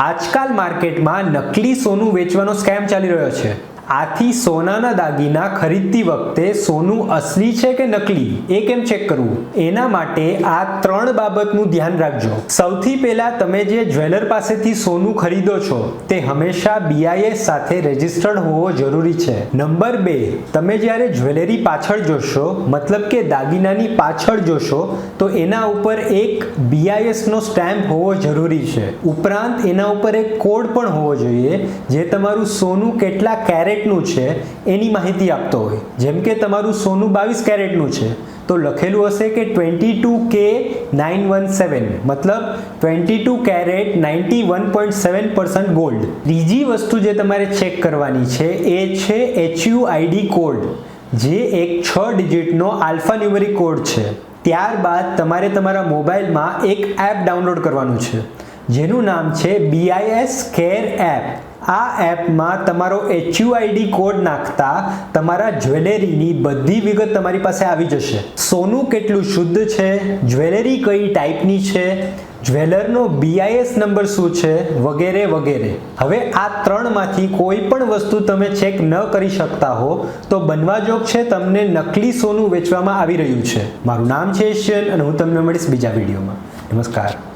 આજકાલ માર્કેટમાં નકલી સોનું વેચવાનો સ્કેમ ચાલી રહ્યો છે. આથી સોનાના દાગીના ખરીદતી વખતે સોનું અસલી છે કે નકલી એ કેમ ચેક કરવું, એના માટે આ 3 બાબતનું ધ્યાન રાખજો. સૌથી પહેલા તમે જે જ્વેલર પાસેથી સોનું ખરીદો છો તે હંમેશા BIS સાથે રજિસ્ટર્ડ હોવો જરૂરી છે. નંબર 2, તમે જ્યારે જ્વેલરી પાછળ જોશો, મતલબ કે દાગીનાની પાછળ જોશો, તો એના ઉપર એક BIS નો સ્ટેમ્પ હોવો જરૂરી છે. ઉપરાંત એના ઉપર એક કોડ પણ હોવો જોઈએ જે તમારું સોનું કેટલા કેરેટ નું છે એની માહિતી આપતો હોય. જેમ કે તમારું સોનું 22 કેરેટનું છે તો લખેલું હશે કે 22K917, મતલબ 22 કેરેટ 91.7% ગોલ્ડ. ત્રીજી વસ્તુ જે તમારે ચેક કરવાની છે એ છે HUID કોડ, જે એક 6 ડિજિટનો આલ્ફાન્યુમેરિક કોડ છે. ત્યારબાદ તમારે તમારા મોબાઈલમાં એક એપ ડાઉનલોડ કરવાનું છે જેનું નામ છે BIS કેર એપ. આ એપમાં તમારો HUID કોડ નાખતા તમારા જ્વેલરીની બધી વિગત તમારી પાસે આવી જશે. સોનું કેટલું શુદ્ધ છે, જ્વેલરી કઈ ટાઈપની છે, જ્વેલરનો BIS નંબર શું છે, વગેરે વગેરે. હવે આ 3માંથી કોઈ પણ વસ્તુ તમે ચેક ન કરી શકતા હો તો બનવાજોગ છે તમને નકલી સોનું વેચવામાં આવી રહ્યું છે. મારું નામ છે એશિયન અને હું તમને મળીશ બીજા વિડીયોમાં. નમસ્કાર.